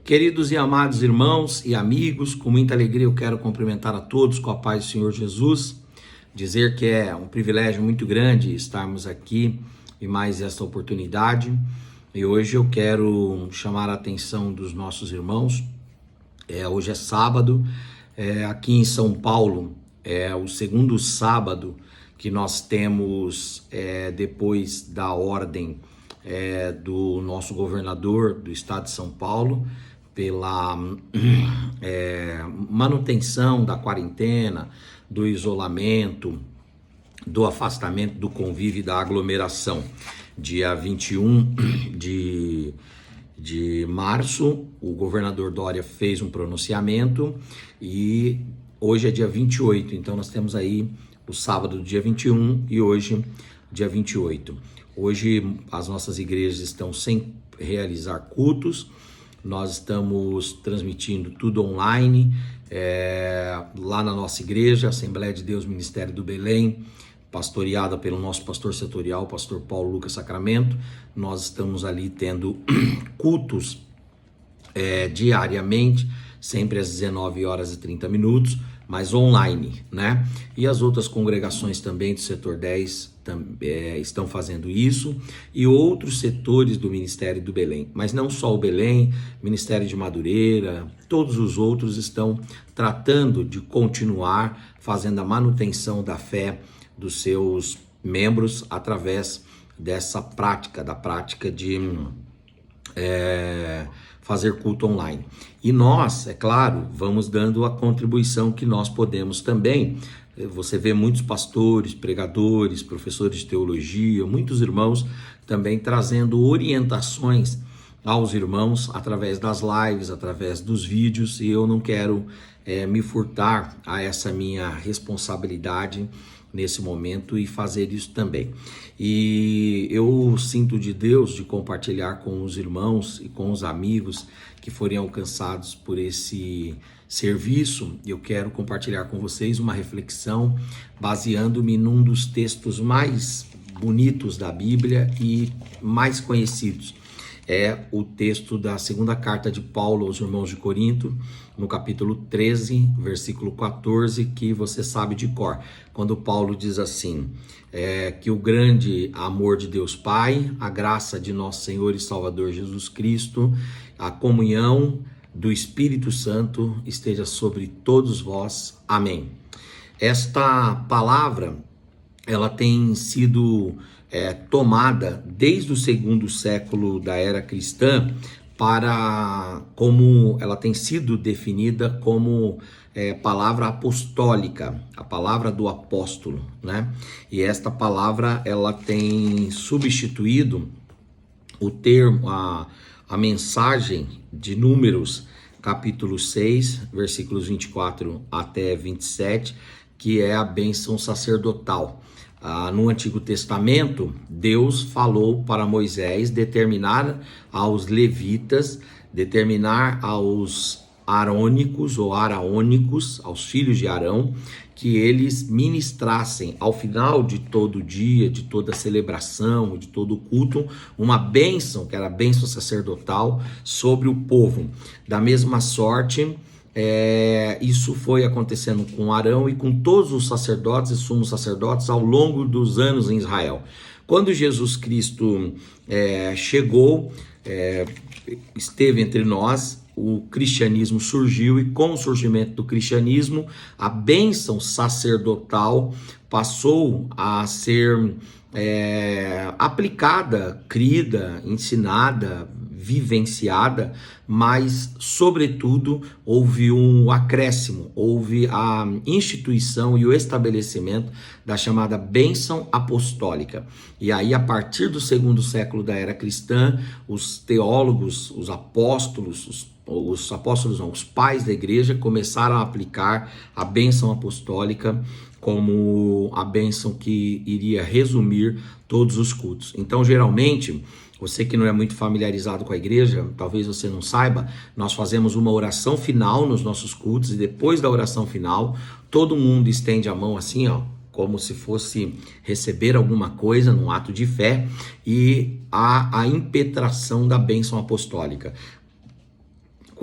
Queridos e amados irmãos e amigos, com muita alegria eu quero cumprimentar a todos com a paz do Senhor Jesus, dizer que é um privilégio muito grande estarmos aqui em mais esta oportunidade. E hoje eu quero chamar a atenção dos nossos irmãos. Hoje é sábado, aqui em São Paulo é o segundo sábado que nós temos depois da ordem do nosso governador do estado de São Paulo, pela manutenção da quarentena, do isolamento, do afastamento, do convívio e da aglomeração. Dia 21 de março, o governador Dória fez um pronunciamento e hoje é dia 28, então nós temos aí o sábado do dia 21 e hoje dia 28. Hoje as nossas igrejas estão sem realizar cultos, nós estamos transmitindo tudo online, lá na nossa igreja, Assembleia de Deus Ministério do Belém, pastoreada pelo nosso pastor setorial, pastor Paulo Lucas Sacramento. Nós estamos ali tendo cultos diariamente, sempre às 19h30, mas online, né? E as outras congregações também do setor 10 estão fazendo isso, e outros setores do Ministério do Belém, mas não só o Belém, Ministério de Madureira, todos os outros estão tratando de continuar fazendo a manutenção da fé dos seus membros através dessa prática, da prática de fazer culto online. E nós, é claro, vamos dando a contribuição que nós podemos também. Você vê muitos pastores, pregadores, professores de teologia, muitos irmãos também trazendo orientações aos irmãos através das lives, através dos vídeos, e eu não quero me furtar a essa minha responsabilidade nesse momento e fazer isso também. E eu sinto de Deus de compartilhar com os irmãos e com os amigos que forem alcançados por esse serviço. Eu quero compartilhar com vocês uma reflexão baseando-me num dos textos mais bonitos da Bíblia e mais conhecidos. É o texto da segunda carta de Paulo aos irmãos de Corinto, no capítulo 13, versículo 14, que você sabe de cor, quando Paulo diz assim, que o grande amor de Deus Pai, a graça de nosso Senhor e Salvador Jesus Cristo, a comunhão do Espírito Santo esteja sobre todos vós. Amém. Esta palavra, ela tem sido tomada desde o segundo século da era cristã, para como ela tem sido definida como palavra apostólica, a palavra do apóstolo, né? E esta palavra ela tem substituído o termo, a mensagem de Números, capítulo 6, versículos 24 até 27, que é a bênção sacerdotal. No Antigo Testamento, Deus falou para Moisés determinar aos levitas, determinar aos arônicos ou araônicos, aos filhos de Arão, que eles ministrassem ao final de todo dia, de toda celebração, de todo culto, uma bênção, que era a bênção sacerdotal, sobre o povo. Da mesma sorte, isso foi acontecendo com Arão e com todos os sacerdotes e sumos sacerdotes ao longo dos anos em Israel. Quando Jesus Cristo chegou, esteve entre nós, o cristianismo surgiu, e com o surgimento do cristianismo, a bênção sacerdotal passou a ser aplicada, crida, ensinada, vivenciada, mas, sobretudo, houve um acréscimo, houve a instituição e o estabelecimento da chamada bênção apostólica. E aí, a partir do segundo século da era cristã, os teólogos, os apóstolos, os pais da igreja começaram a aplicar a bênção apostólica como a bênção que iria resumir todos os cultos. Então, geralmente, você que não é muito familiarizado com a igreja, talvez você não saiba, nós fazemos uma oração final nos nossos cultos, e depois da oração final, todo mundo estende a mão assim, ó, como se fosse receber alguma coisa num ato de fé, e há a impetração da bênção apostólica.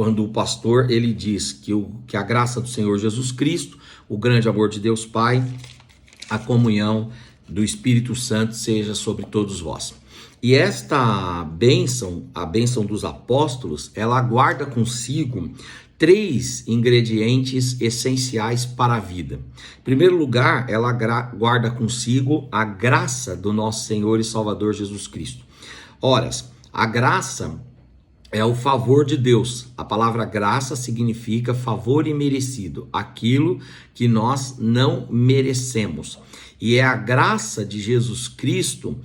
quando o pastor ele diz que a graça do Senhor Jesus Cristo, o grande amor de Deus Pai, a comunhão do Espírito Santo seja sobre todos vós. E esta bênção, a bênção dos apóstolos, ela guarda consigo 3 ingredientes essenciais para a vida. Em primeiro lugar, ela guarda consigo a graça do nosso Senhor e Salvador Jesus Cristo. Ora, a graça é o favor de Deus. A palavra graça significa favor imerecido, aquilo que nós não merecemos. E é a graça de Jesus Cristo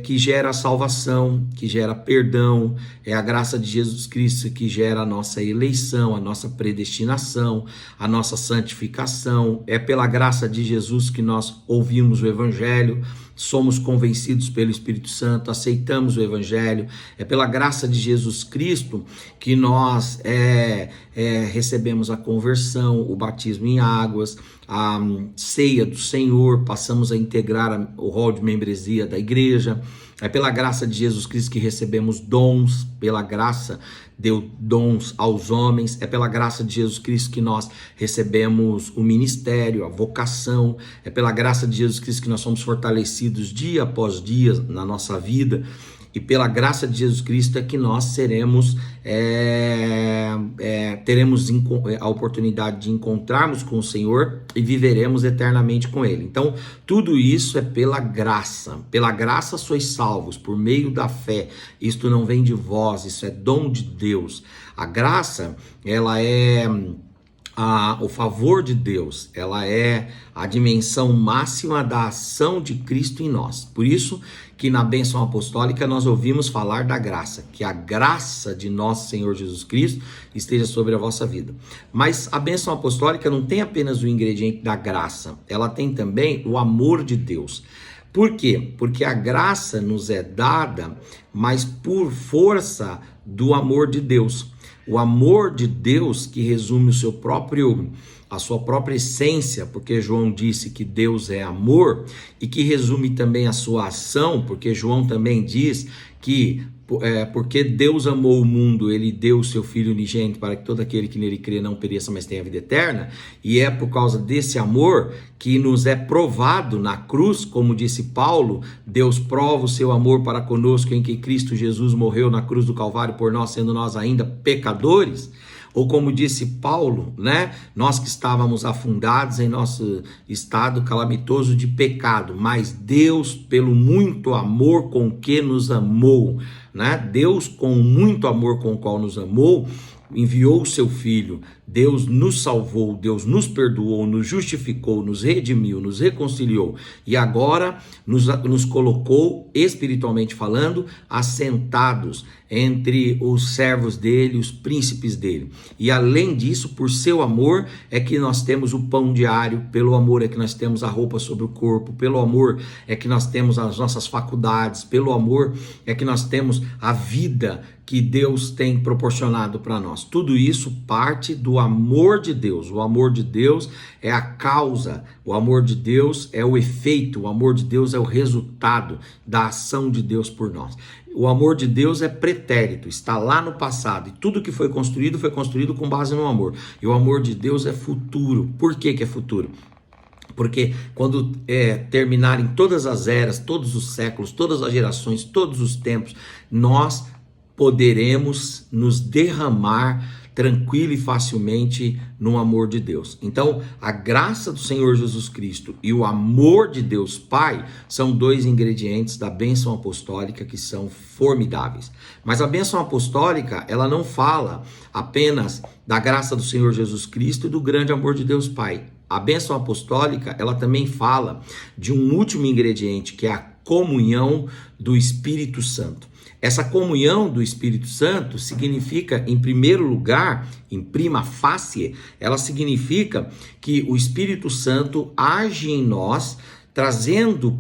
que gera salvação, que gera perdão, é a graça de Jesus Cristo que gera a nossa eleição, a nossa predestinação, a nossa santificação. É pela graça de Jesus que nós ouvimos o Evangelho, somos convencidos pelo Espírito Santo, aceitamos o Evangelho. É pela graça de Jesus Cristo que nós recebemos a conversão, o batismo em águas, a ceia do Senhor, passamos a integrar o rol de membresia da igreja. É pela graça de Jesus Cristo que recebemos dons, pela graça deu dons aos homens. É pela graça de Jesus Cristo que nós recebemos o ministério, a vocação. É pela graça de Jesus Cristo que nós somos fortalecidos dia após dia na nossa vida. E pela graça de Jesus Cristo é que nós teremos a oportunidade de encontrarmos com o Senhor e viveremos eternamente com Ele. Então, tudo isso é pela graça. Pela graça sois salvos, por meio da fé. Isto não vem de vós, isso é dom de Deus. A graça, ela é o favor de Deus, ela é a dimensão máxima da ação de Cristo em nós. Por isso que na bênção apostólica nós ouvimos falar da graça, que a graça de nosso Senhor Jesus Cristo esteja sobre a vossa vida. Mas a bênção apostólica não tem apenas o ingrediente da graça, ela tem também o amor de Deus. Por quê? Porque a graça nos é dada, mas por força do amor de Deus. O amor de Deus que resume a sua própria essência, porque João disse que Deus é amor, e que resume também a sua ação, porque João também diz que porque Deus amou o mundo, ele deu o seu Filho unigênito para que todo aquele que nele crê não pereça, mas tenha vida eterna. E é por causa desse amor que nos é provado na cruz, como disse Paulo, Deus prova o seu amor para conosco em que Cristo Jesus morreu na cruz do Calvário por nós, sendo nós ainda pecadores. Ou como disse Paulo, né? Nós que estávamos afundados em nosso estado calamitoso de pecado, mas Deus, pelo muito amor com que nos amou, né? Deus, com muito amor com o qual nos amou, enviou o seu Filho. Deus nos salvou, Deus nos perdoou, nos justificou, nos redimiu, nos reconciliou e agora nos colocou, espiritualmente falando, assentados entre os servos dele, os príncipes dele. E além disso, por seu amor é que nós temos o pão diário, pelo amor é que nós temos a roupa sobre o corpo, pelo amor é que nós temos as nossas faculdades, pelo amor é que nós temos a vida que Deus tem proporcionado para nós. Tudo isso parte do amor de Deus. O amor de Deus é a causa, o amor de Deus é o efeito, o amor de Deus é o resultado da ação de Deus por nós. O amor de Deus é pretérito, está lá no passado, e tudo que foi construído com base no amor. E o amor de Deus é futuro. Por que é futuro? Porque quando terminarem todas as eras, todos os séculos, todas as gerações, todos os tempos, nós poderemos nos derramar tranquilo e facilmente no amor de Deus. Então, a graça do Senhor Jesus Cristo e o amor de Deus Pai são 2 ingredientes da bênção apostólica que são formidáveis. Mas a bênção apostólica, ela não fala apenas da graça do Senhor Jesus Cristo e do grande amor de Deus Pai. A bênção apostólica, ela também fala de um último ingrediente, que é a comunhão do Espírito Santo. Essa comunhão do Espírito Santo significa, em primeiro lugar, em prima facie, ela significa que o Espírito Santo age em nós, fazendo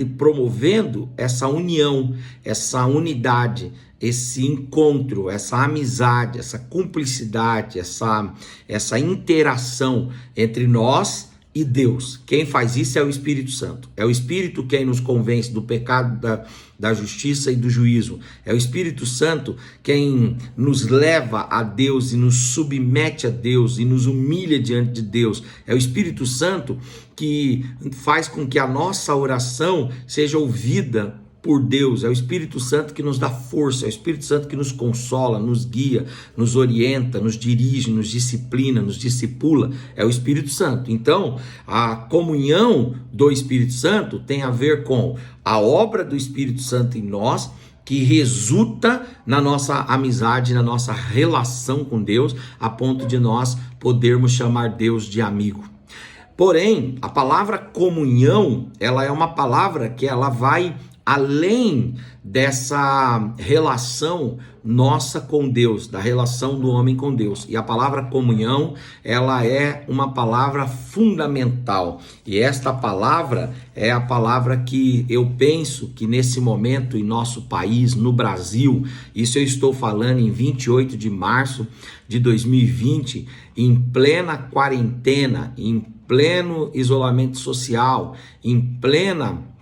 e promovendo essa união, essa unidade, esse encontro, essa amizade, essa cumplicidade, essa interação entre nós e Deus. Quem faz isso é o Espírito Santo. É o Espírito quem nos convence do pecado, da justiça e do juízo. É o Espírito Santo quem nos leva a Deus e nos submete a Deus e nos humilha diante de Deus. É o Espírito Santo que faz com que a nossa oração seja ouvida por Deus. É o Espírito Santo que nos dá força, é o Espírito Santo que nos consola, nos guia, nos orienta, nos dirige, nos disciplina, nos discipula. É o Espírito Santo. Então, a comunhão do Espírito Santo tem a ver com a obra do Espírito Santo em nós, que resulta na nossa amizade, na nossa relação com Deus, a ponto de nós podermos chamar Deus de amigo. Porém, a palavra comunhão, ela é uma palavra que ela vai além dessa relação nossa com Deus, da relação do homem com Deus. E a palavra comunhão, ela é uma palavra fundamental. E esta palavra é a palavra que eu penso que nesse momento em nosso país, no Brasil, isso eu estou falando em 28 de março de 2020, em plena quarentena, em pleno isolamento social, em plena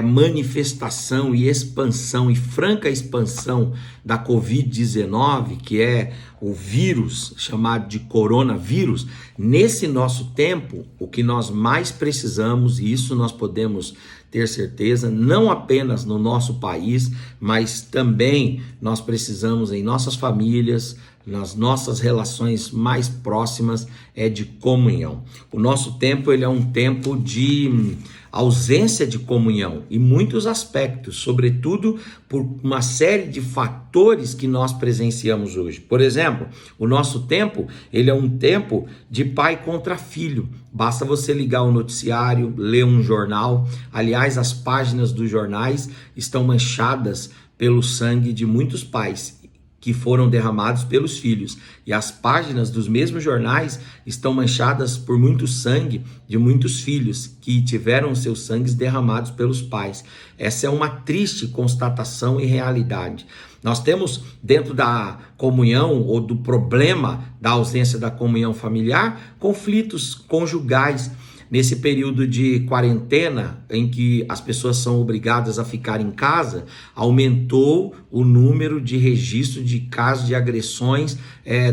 manifestação e expansão e franca expansão da Covid-19, que é o vírus chamado de coronavírus. Nesse nosso tempo, o que nós mais precisamos, e isso nós podemos ter certeza, não apenas no nosso país, mas também nós precisamos em nossas famílias, nas nossas relações mais próximas, é de comunhão. O nosso tempo, ele é um tempo de ausência de comunhão em muitos aspectos, sobretudo por uma série de fatores que nós presenciamos hoje. Por exemplo, o nosso tempo, ele é um tempo de pai contra filho. Basta você ligar o noticiário, ler um jornal. Aliás, as páginas dos jornais estão manchadas pelo sangue de muitos pais que foram derramados pelos filhos, e as páginas dos mesmos jornais estão manchadas por muito sangue de muitos filhos que tiveram seus sangues derramados pelos pais. Essa é uma triste constatação e realidade. Nós temos dentro da comunhão ou do problema da ausência da comunhão familiar, conflitos conjugais. Nesse período de quarentena, em que as pessoas são obrigadas a ficar em casa, aumentou o número de registros de casos de agressões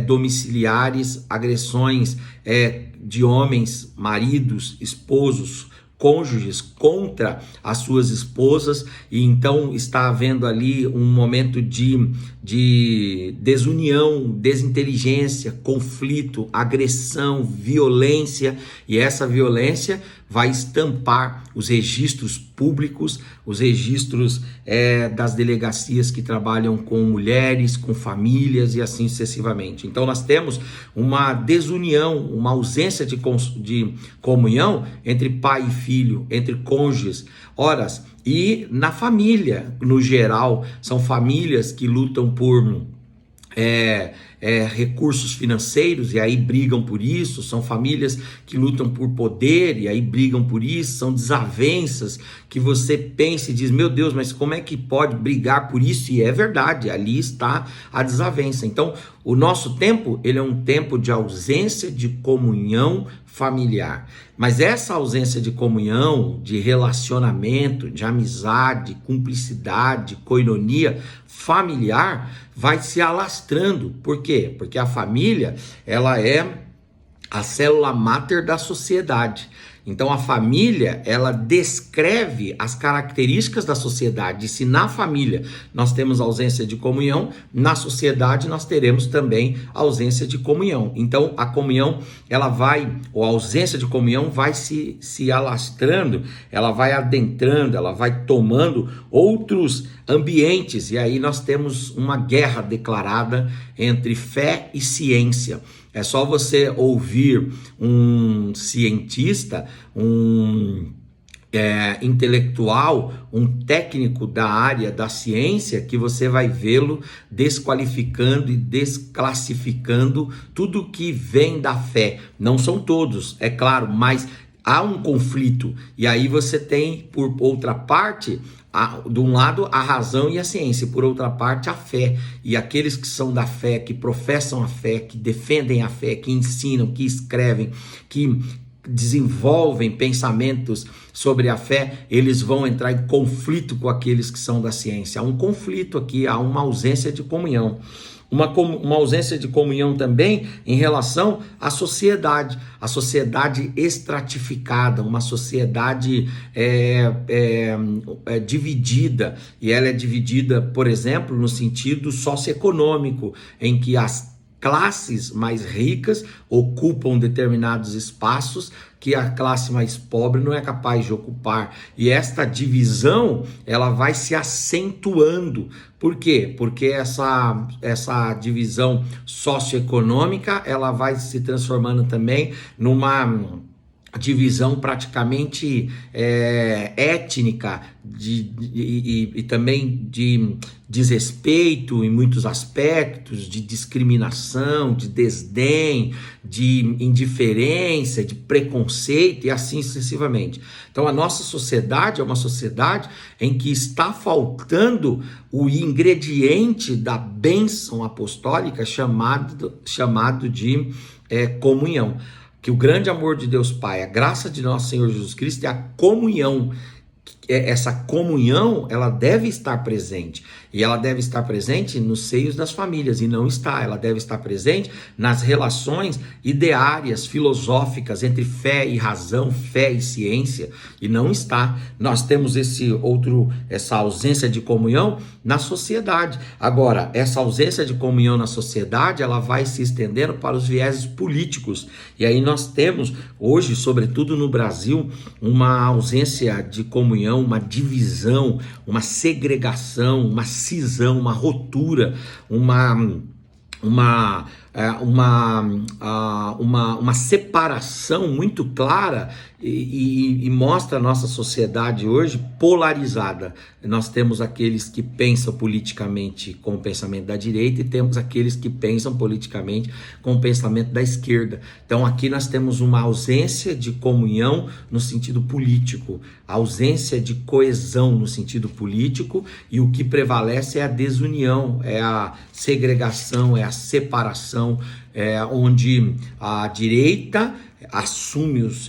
domiciliares, agressões de homens, maridos, esposos, cônjuges contra as suas esposas, e então está havendo ali um momento de desunião, desinteligência, conflito, agressão, violência, e essa violência vai estampar os registros públicos, os registros das delegacias que trabalham com mulheres, com famílias e assim sucessivamente. Então nós temos uma desunião, uma ausência de comunhão entre pai e filho, entre cônjuges, horas, e na família, no geral, são famílias que lutam por recursos financeiros e aí brigam por isso, são famílias que lutam por poder e aí brigam por isso, são desavenças que você pensa e diz, meu Deus, mas como é que pode brigar por isso? E é verdade, ali está a desavença. Então, o nosso tempo, ele é um tempo de ausência de comunhão familiar, mas essa ausência de comunhão, de relacionamento, de amizade, cumplicidade, coinonia familiar vai se alastrando. Por quê? Porque a família, ela é a célula máter da sociedade. Então a família, ela descreve as características da sociedade. E se na família nós temos ausência de comunhão, na sociedade nós teremos também ausência de comunhão. Então a comunhão, ou a ausência de comunhão vai se alastrando, ela vai adentrando, ela vai tomando outros ambientes. E aí nós temos uma guerra declarada entre fé e ciência. É só você ouvir um cientista, um intelectual, um técnico da área da ciência, que você vai vê-lo desqualificando e desclassificando tudo que vem da fé. Não são todos, é claro, mas há um conflito, e aí você tem, por outra parte, de um lado a razão e a ciência, por outra parte a fé, e aqueles que são da fé, que professam a fé, que defendem a fé, que ensinam, que escrevem, que desenvolvem pensamentos sobre a fé, eles vão entrar em conflito com aqueles que são da ciência. Há um conflito aqui, há uma ausência de comunhão. Uma ausência de comunhão também em relação à sociedade, a sociedade estratificada, uma sociedade dividida, e ela é dividida, por exemplo, no sentido socioeconômico, em que as classes mais ricas ocupam determinados espaços que a classe mais pobre não é capaz de ocupar. E esta divisão, ela vai se acentuando. Por quê? Porque essa divisão socioeconômica, ela vai se transformando também numa divisão praticamente étnica e também de desrespeito em muitos aspectos, de discriminação, de desdém, de indiferença, de preconceito e assim sucessivamente. Então a nossa sociedade é uma sociedade em que está faltando o ingrediente da bênção apostólica chamado de comunhão. Que o grande amor de Deus Pai, a graça de nosso Senhor Jesus Cristo e a comunhão, essa comunhão, ela deve estar presente. E ela deve estar presente nos seios das famílias, e não está. Ela deve estar presente nas relações ideárias, filosóficas, entre fé e razão, fé e ciência, e não está. Nós temos essa ausência de comunhão na sociedade. Agora, essa ausência de comunhão na sociedade, ela vai se estendendo para os vieses políticos. E aí nós temos, hoje, sobretudo no Brasil, uma ausência de comunhão, uma divisão, uma segregação, uma cisão, uma rotura, uma separação muito clara e mostra a nossa sociedade hoje polarizada. Nós temos aqueles que pensam politicamente com o pensamento da direita e temos aqueles que pensam politicamente com o pensamento da esquerda. Então aqui nós temos uma ausência de comunhão no sentido político, ausência de coesão no sentido político, e o que prevalece é a desunião, é a segregação, é a separação, onde a direita assume os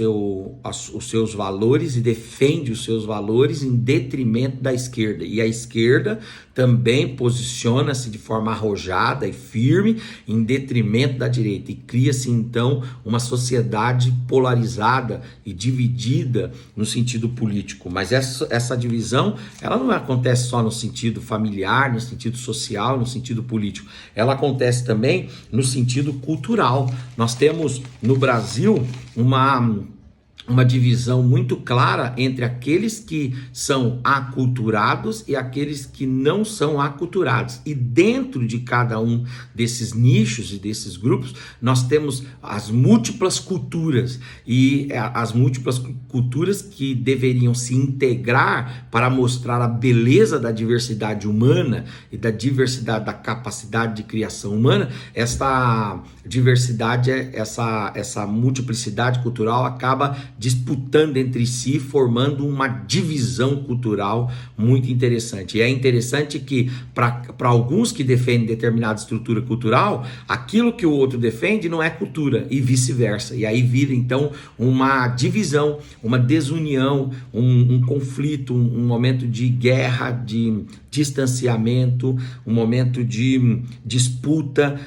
seus valores e defende os seus valores em detrimento da esquerda, e a esquerda também posiciona-se de forma arrojada e firme em detrimento da direita, e cria-se então uma sociedade polarizada e dividida no sentido político. Mas essa divisão, ela não acontece só no sentido familiar, no sentido social, no sentido político, ela acontece também no sentido cultural. Nós temos no Brasil uma divisão muito clara entre aqueles que são aculturados e aqueles que não são aculturados. E dentro de cada um desses nichos e desses grupos, nós temos as múltiplas culturas, e as múltiplas culturas que deveriam se integrar para mostrar a beleza da diversidade humana e da diversidade da capacidade de criação humana. Esta diversidade, essa multiplicidade cultural acaba disputando entre si, formando uma divisão cultural muito interessante. E é interessante que, para alguns que defendem determinada estrutura cultural, aquilo que o outro defende não é cultura, e vice-versa. E aí vira, então, uma divisão, uma desunião, um conflito, um momento de guerra, de distanciamento, um momento de disputa,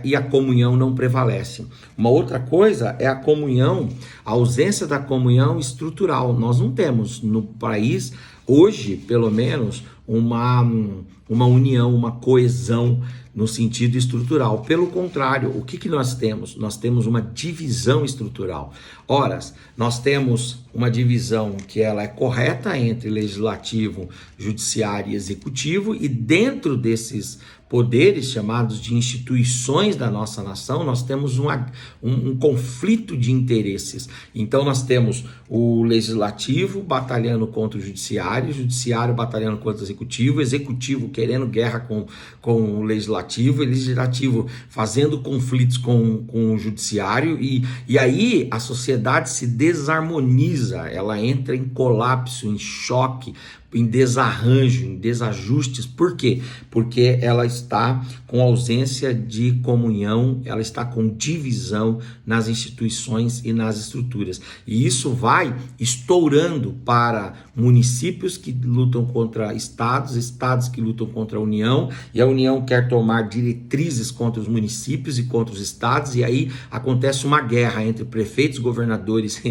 e a comunhão não prevalece. Uma outra coisa é a comunhão, a ausência da comunhão estrutural. Nós não temos no país, hoje, pelo menos, uma união, uma coesão no sentido estrutural. Pelo contrário, o que nós temos? Nós temos uma divisão estrutural. Ora, nós temos uma divisão que ela é correta entre legislativo, judiciário e executivo, e dentro desses poderes chamados de instituições da nossa nação, nós temos um conflito de interesses. Então nós temos o legislativo batalhando contra o judiciário batalhando contra o executivo querendo guerra com o legislativo fazendo conflitos com o judiciário, e aí a sociedade se desarmoniza, ela entra em colapso, em choque, em desarranjo, em desajustes. Por quê? Porque ela está com ausência de comunhão, ela está com divisão nas instituições e nas estruturas. E isso vai estourando para municípios que lutam contra estados, estados que lutam contra a União, e a União quer tomar diretrizes contra os municípios e contra os estados, e aí acontece uma guerra entre prefeitos, governadores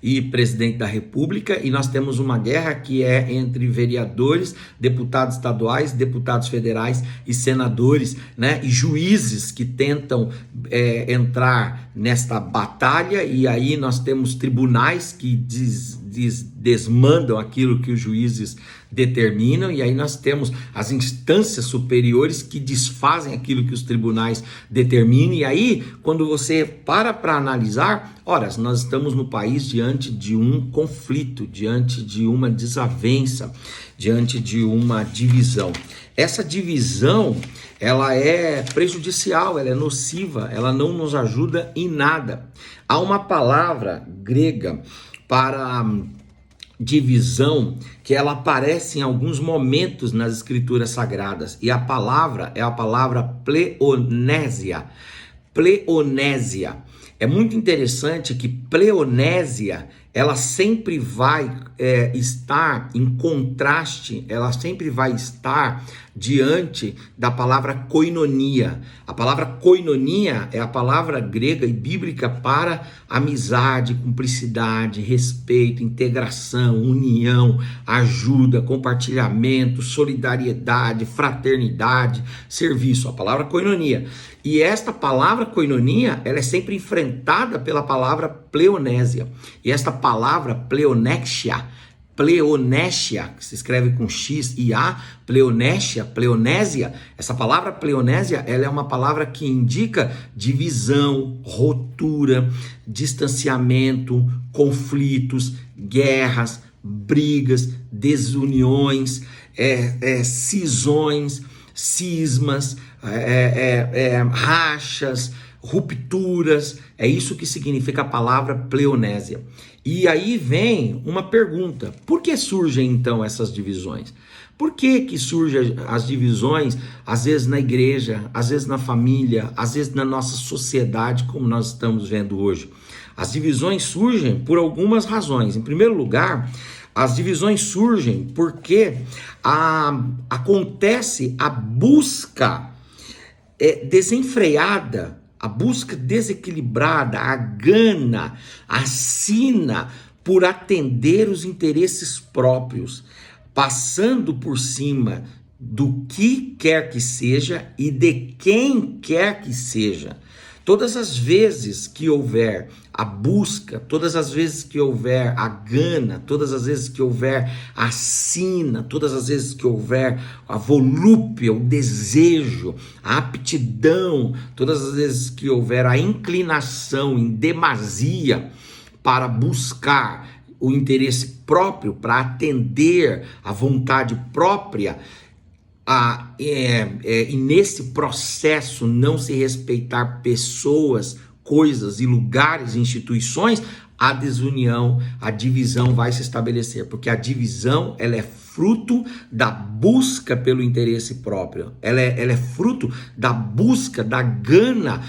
e presidente da República, e nós temos uma guerra que é entre vereadores, deputados estaduais, deputados federais e senadores, né, e juízes que tentam entrar nesta batalha, e aí nós temos tribunais que desmandam aquilo que os juízes determinam, e aí nós temos as instâncias superiores que desfazem aquilo que os tribunais determinam. E aí, quando você para analisar, ora, nós estamos no país diante de um conflito, diante de uma desavença, diante de uma divisão. Essa divisão, ela é prejudicial, ela é nociva, ela não nos ajuda em nada. Há uma palavra grega para divisão que ela aparece em alguns momentos nas escrituras sagradas, e a palavra é a palavra pleonésia. Pleonésia. É muito interessante que pleonésia, ela sempre vai estar em contraste, ela sempre vai estar diante da palavra koinonia. A palavra koinonia é a palavra grega e bíblica para amizade, cumplicidade, respeito, integração, união, ajuda, compartilhamento, solidariedade, fraternidade, serviço. A palavra koinonia. E esta palavra koinonia, ela é sempre enfrentada pela palavra pleonésia. E esta palavra pleonexia, que se escreve com X e A, pleonésia, essa palavra pleonésia, ela é uma palavra que indica divisão, ruptura, distanciamento, conflitos, guerras, brigas, desuniões, cisões, cismas, rachas, rupturas. É isso que significa a palavra pleonésia. E aí vem uma pergunta: por que surgem então essas divisões? Por que surgem as divisões, às vezes na igreja, às vezes na família, às vezes na nossa sociedade, como nós estamos vendo hoje? As divisões surgem por algumas razões. Em primeiro lugar, as divisões surgem porque acontece a busca desenfreada, a busca desequilibrada, a gana, a sina por atender os interesses próprios, passando por cima do que quer que seja e de quem quer que seja. Todas as vezes que houver a busca, todas as vezes que houver a gana, todas as vezes que houver a sina, todas as vezes que houver a volúpia, o desejo, a aptidão, todas as vezes que houver a inclinação em demasia para buscar o interesse próprio, para atender à vontade própria, e nesse processo não se respeitar pessoas, coisas e lugares, instituições, a desunião, a divisão vai se estabelecer, porque a divisão, ela é fruto da busca pelo interesse próprio, ela é fruto da busca, da gana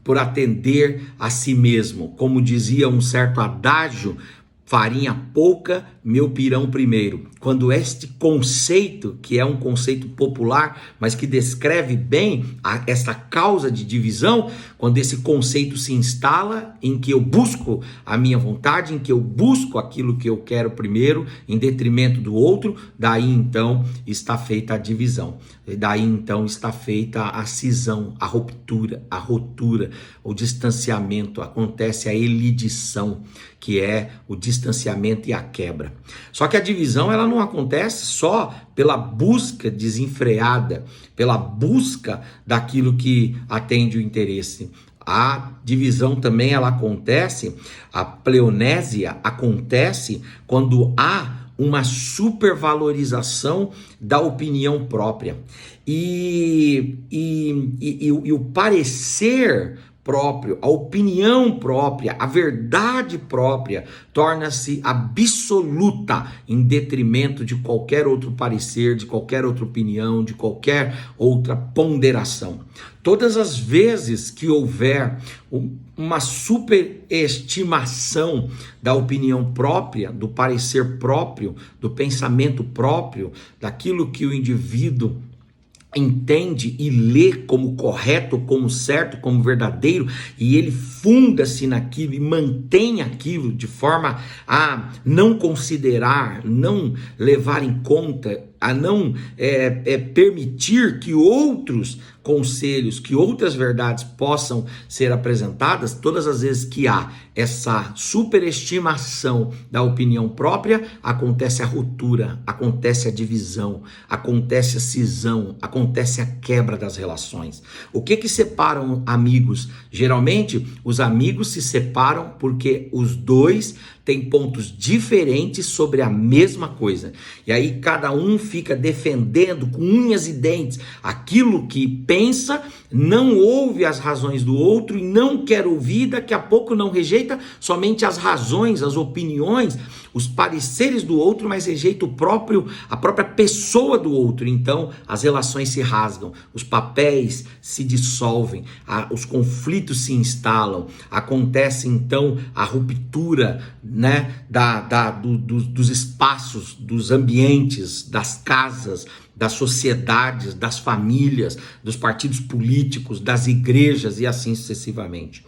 por atender a si mesmo. Como dizia um certo adágio: farinha pouca meu pirão primeiro. Quando este conceito, que é um conceito popular, mas que descreve bem essa causa de divisão, quando esse conceito se instala em que eu busco a minha vontade, em que eu busco aquilo que eu quero primeiro, em detrimento do outro, daí então está feita a divisão. Daí então está feita a cisão, a ruptura, o distanciamento, acontece a elidição, que é o distanciamento e a quebra. Só que a divisão ela não acontece só pela busca desenfreada, pela busca daquilo que atende o interesse. A divisão também ela acontece, a pleonésia acontece quando há uma supervalorização da opinião própria. E o parecer próprio, a opinião própria, a verdade própria torna-se absoluta em detrimento de qualquer outro parecer, de qualquer outra opinião, de qualquer outra ponderação. Todas as vezes que houver uma superestimação da opinião própria, do parecer próprio, do pensamento próprio, daquilo que o indivíduo entende e lê como correto, como certo, como verdadeiro, e ele funda-se naquilo e mantém aquilo de forma a não considerar, não levar em conta, a não permitir que outros conselhos, que outras verdades possam ser apresentadas. Todas as vezes que há essa superestimação da opinião própria, acontece a ruptura, acontece a divisão, acontece a cisão, acontece a quebra das relações. O que separa amigos? Geralmente, os amigos se separam porque os dois têm pontos diferentes sobre a mesma coisa. E aí cada um fica defendendo com unhas e dentes aquilo que pensa, não ouve as razões do outro e não quer ouvir, daqui a pouco não rejeita somente as razões, as opiniões, os pareceres do outro, mas rejeita a própria pessoa do outro. Então as relações se rasgam, os papéis se dissolvem, os conflitos se instalam, acontece então a ruptura, né, dos espaços, dos ambientes, das casas, das sociedades, das famílias, dos partidos políticos, das igrejas e assim sucessivamente.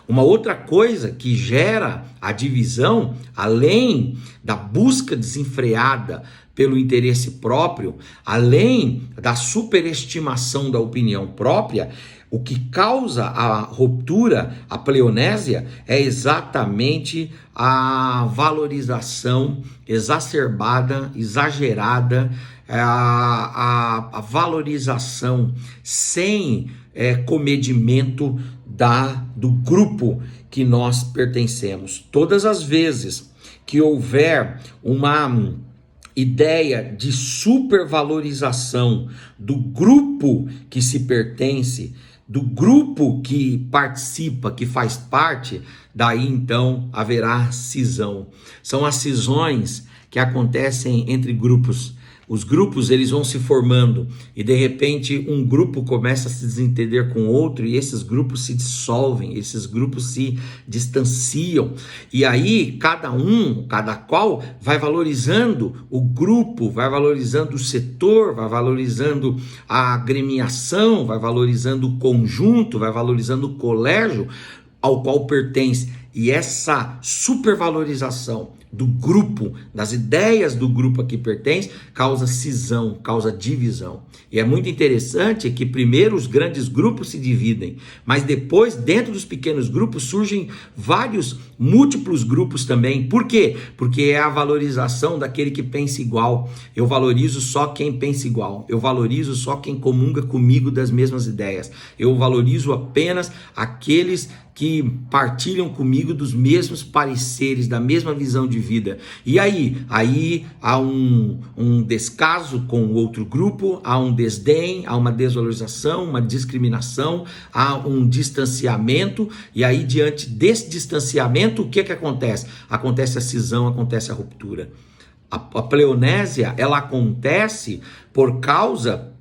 Uma outra coisa que gera a divisão, além da busca desenfreada pelo interesse próprio, além da superestimação da opinião própria, o que causa a ruptura, a pleonésia, é exatamente a valorização exacerbada, exagerada, a valorização sem comedimento do grupo que nós pertencemos. Todas as vezes que houver uma ideia de supervalorização do grupo que se pertence, do grupo que participa, que faz parte, daí então haverá cisão. São as cisões que acontecem entre grupos. Os grupos eles vão se formando e de repente um grupo começa a se desentender com outro e esses grupos se dissolvem, esses grupos se distanciam. E aí cada qual vai valorizando o grupo, vai valorizando o setor, vai valorizando a agremiação, vai valorizando o conjunto, vai valorizando o colégio ao qual pertence. E essa supervalorização do grupo, das ideias do grupo a que pertence, causa cisão, causa divisão. E é muito interessante que primeiro os grandes grupos se dividem, mas depois dentro dos pequenos grupos surgem múltiplos grupos também. Por quê? Porque é a valorização daquele que pensa igual. Eu valorizo só quem pensa igual. Eu valorizo só quem comunga comigo das mesmas ideias. Eu valorizo apenas aqueles que partilham comigo dos mesmos pareceres, da mesma visão de vida. E aí há um descaso com o outro grupo, há um desdém, há uma desvalorização, uma discriminação, há um distanciamento, e aí diante desse distanciamento, o que acontece? Acontece a cisão, acontece a ruptura. A pleonésia, ela acontece por causa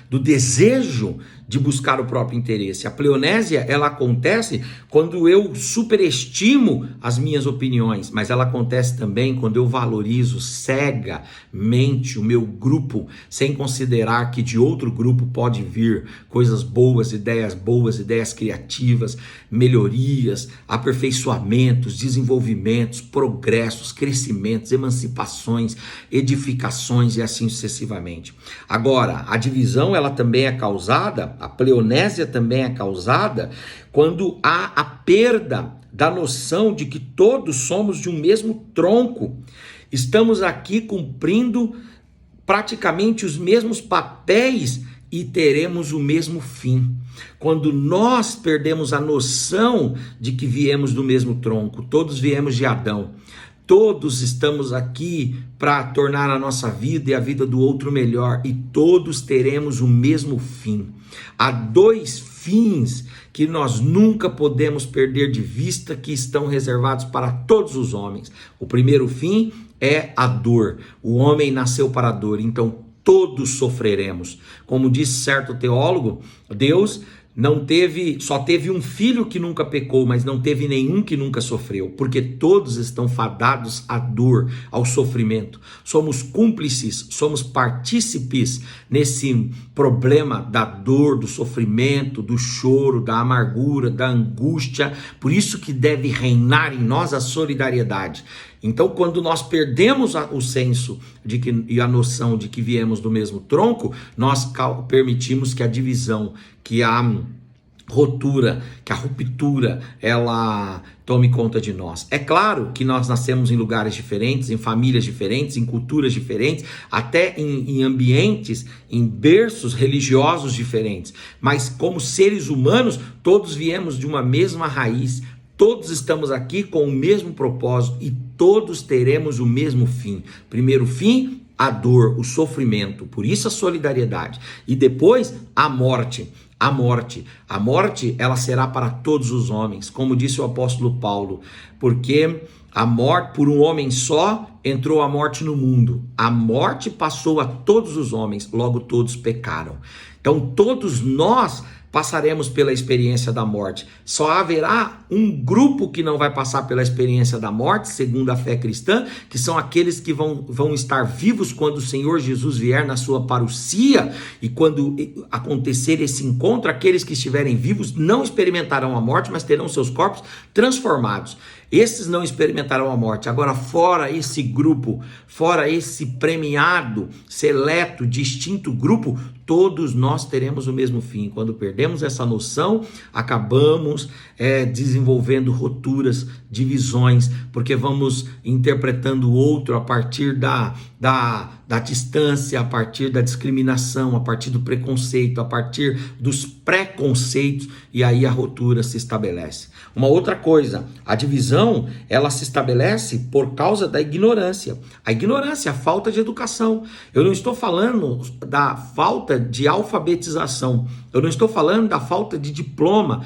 do desejo de buscar o próprio interesse. A pleonésia, ela acontece quando eu superestimo as minhas opiniões, mas ela acontece também quando eu valorizo cegamente o meu grupo, sem considerar que de outro grupo pode vir coisas boas, ideias criativas, melhorias, aperfeiçoamentos, desenvolvimentos, progressos, crescimentos, emancipações, edificações e assim sucessivamente. Agora, a divisão ela também é causada, a pleonésia também é causada quando há a perda da noção de que todos somos de um mesmo tronco. Estamos aqui cumprindo praticamente os mesmos papéis e teremos o mesmo fim. Quando nós perdemos a noção de que viemos do mesmo tronco, todos viemos de Adão, todos estamos aqui para tornar a nossa vida e a vida do outro melhor, e todos teremos o mesmo fim. Há dois fins que nós nunca podemos perder de vista, que estão reservados para todos os homens. O primeiro fim é a dor. O homem nasceu para a dor, então todos sofreremos. Como disse certo teólogo, Deus só teve um filho que nunca pecou, mas não teve nenhum que nunca sofreu, porque todos estão fadados à dor, ao sofrimento. Somos cúmplices, somos partícipes nesse problema da dor, do sofrimento, do choro, da amargura, da angústia. Por isso que deve reinar em nós a solidariedade. Então, quando nós perdemos o senso e a noção de que viemos do mesmo tronco, nós permitimos que a divisão, que a ruptura, ela tome conta de nós. É claro que nós nascemos em lugares diferentes, em famílias diferentes, em culturas diferentes, até em ambientes, em berços religiosos diferentes, mas como seres humanos, todos viemos de uma mesma raiz. Todos estamos aqui com o mesmo propósito e todos teremos o mesmo fim. Primeiro fim, a dor, o sofrimento, por isso a solidariedade. E depois, a morte. A morte, ela será para todos os homens, como disse o apóstolo Paulo, porque a morte, por um homem só, entrou a morte no mundo. A morte passou a todos os homens, logo todos pecaram. Então todos nós passaremos pela experiência da morte. Só haverá um grupo que não vai passar pela experiência da morte, segundo a fé cristã, que são aqueles que vão estar vivos quando o Senhor Jesus vier na sua parousia, e quando acontecer esse encontro, aqueles que estiverem vivos não experimentarão a morte, mas terão seus corpos transformados. Esses não experimentarão a morte. Agora, fora esse grupo, fora esse premiado, seleto, distinto grupo, todos nós teremos o mesmo fim. Quando perdemos essa noção, acabamos desenvolvendo rupturas, divisões, porque vamos interpretando o outro a partir da distância, a partir da discriminação, a partir do preconceito, a partir dos preconceitos, e aí a ruptura se estabelece. Uma outra coisa, a divisão, ela se estabelece por causa da ignorância. A ignorância, a falta de educação. Eu não estou falando da falta de alfabetização, eu não estou falando da falta de diploma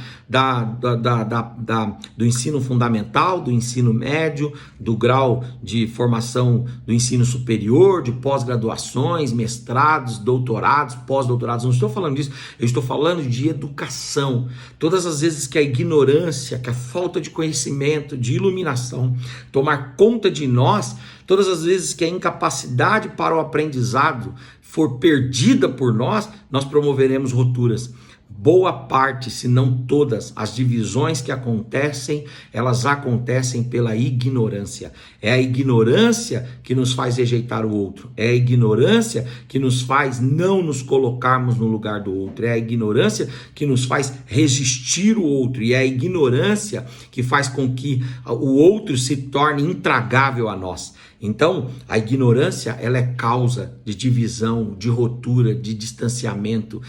do ensino fundamental, do ensino médio, do grau de formação do ensino superior, de pós-graduações, mestrados, doutorados, pós-doutorados. Não estou falando disso, eu estou falando de educação. Todas as vezes que a ignorância, que a falta de conhecimento, de iluminação tomar conta de nós, todas as vezes que a incapacidade para o aprendizado for perdida por nós, nós promoveremos rupturas. Boa parte, se não todas, as divisões que acontecem, elas acontecem pela ignorância. É a ignorância que nos faz rejeitar o outro. É a ignorância que nos faz não nos colocarmos no lugar do outro. É a ignorância que nos faz resistir o outro. E é a ignorância que faz com que o outro se torne intragável a nós. Então, a ignorância, ela é causa de divisão, de ruptura, de distanciamento,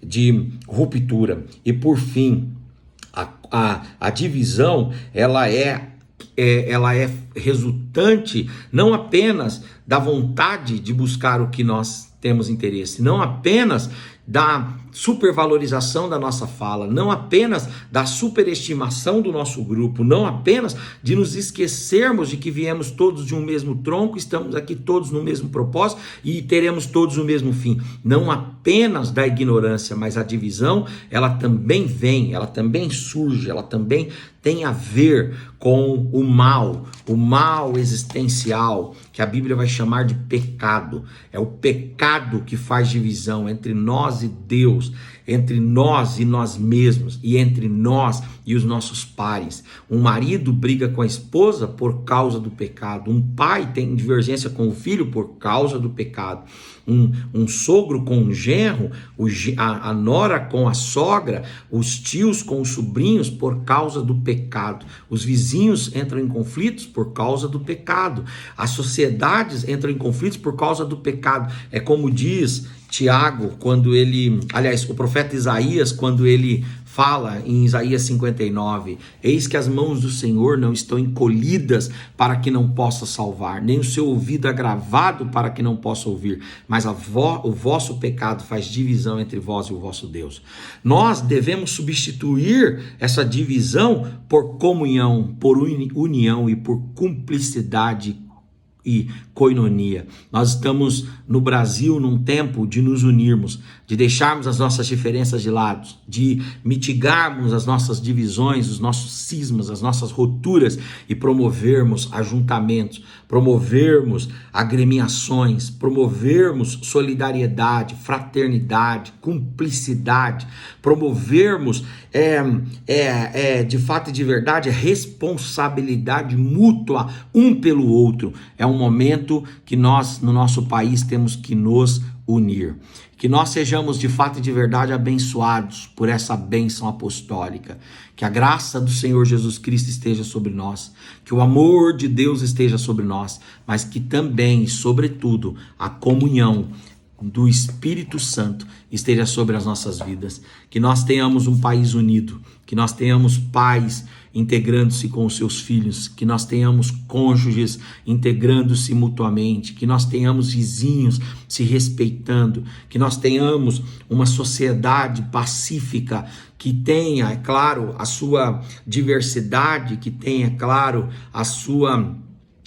de ruptura. E por fim, a divisão, ela é resultante não apenas da vontade de buscar o que nós temos interesse, não apenas da supervalorização da nossa fala, não apenas da superestimação do nosso grupo, não apenas de nos esquecermos de que viemos todos de um mesmo tronco, estamos aqui todos no mesmo propósito e teremos todos o mesmo fim. Não apenas da ignorância, mas a divisão, ela também vem, ela também surge, ela também tem a ver com o mal existencial, que a Bíblia vai chamar de pecado. É o pecado que faz divisão entre nós e Deus, entre nós e nós mesmos, e entre nós e os nossos pares. Um marido briga com a esposa por causa do pecado. Um pai tem divergência com o filho por causa do pecado. Um sogro com um genro, a nora com a sogra, os tios com os sobrinhos por causa do pecado. Os vizinhos entram em conflitos por causa do pecado. As sociedades entram em conflitos por causa do pecado. É como diz Tiago, o profeta Isaías, quando ele fala em Isaías 59, eis que as mãos do Senhor não estão encolhidas para que não possa salvar, nem o seu ouvido agravado para que não possa ouvir, mas o vosso pecado faz divisão entre vós e o vosso Deus. Nós devemos substituir essa divisão por comunhão, por união e por cumplicidade e koinonia. Nós estamos no Brasil num tempo de nos unirmos, de deixarmos as nossas diferenças de lado, de mitigarmos as nossas divisões, os nossos cismas, as nossas rupturas e promovermos ajuntamentos, promovermos agremiações, promovermos solidariedade, fraternidade, cumplicidade, promovermos de fato e de verdade responsabilidade mútua um pelo outro. É um momento que nós, no nosso país, temos que nos unir. Que nós sejamos de fato e de verdade abençoados por essa bênção apostólica. Que a graça do Senhor Jesus Cristo esteja sobre nós. Que o amor de Deus esteja sobre nós. Mas que também, e sobretudo, a comunhão do Espírito Santo esteja sobre as nossas vidas. Que nós tenhamos um país unido. Que nós tenhamos pais integrando-se com os seus filhos, que nós tenhamos cônjuges integrando-se mutuamente, que nós tenhamos vizinhos se respeitando, que nós tenhamos uma sociedade pacífica, que tenha, é claro, a sua diversidade, que tenha, é claro, a sua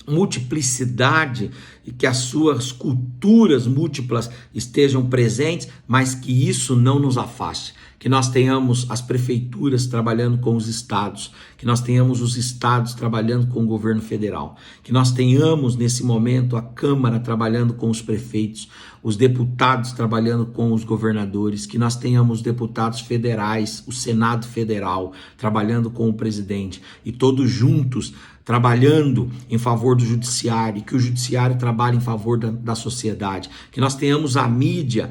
multiplicidade e que as suas culturas múltiplas estejam presentes, mas que isso não nos afaste. Que nós tenhamos as prefeituras trabalhando com os estados, que nós tenhamos os estados trabalhando com o governo federal, que nós tenhamos nesse momento a Câmara trabalhando com os prefeitos, os deputados trabalhando com os governadores, que nós tenhamos deputados federais, o Senado Federal trabalhando com o presidente e todos juntos trabalhando em favor do judiciário, que o judiciário trabalhe em favor da sociedade, que nós tenhamos a mídia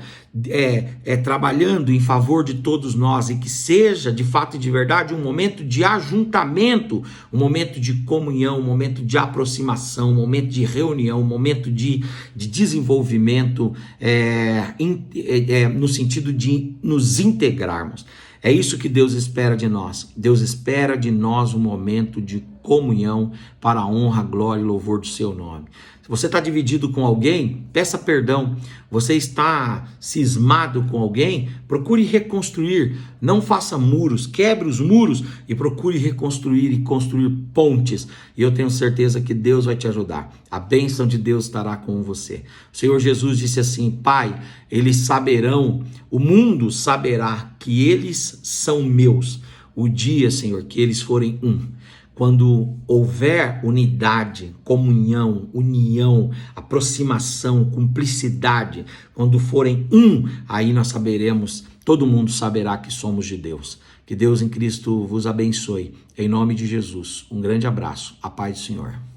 trabalhando em favor de todos nós e que seja de fato e de verdade um momento de ajuntamento, um momento de comunhão, um momento de aproximação, um momento de reunião, um momento de desenvolvimento no sentido de nos integrarmos. É isso que Deus espera de nós. Deus espera de nós um momento de comunhão para a honra, glória e louvor do seu nome. Se você está dividido com alguém, peça perdão. Você está cismado com alguém, procure reconstruir. Não faça muros, quebre os muros e procure reconstruir e construir pontes. E eu tenho certeza que Deus vai te ajudar. A bênção de Deus estará com você. O Senhor Jesus disse assim: Pai, eles saberão, o mundo saberá que eles são meus. O dia, Senhor, que eles forem um. Quando houver unidade, comunhão, união, aproximação, cumplicidade, quando forem um, aí nós saberemos, todo mundo saberá que somos de Deus. Que Deus em Cristo vos abençoe. Em nome de Jesus, um grande abraço. A paz do Senhor.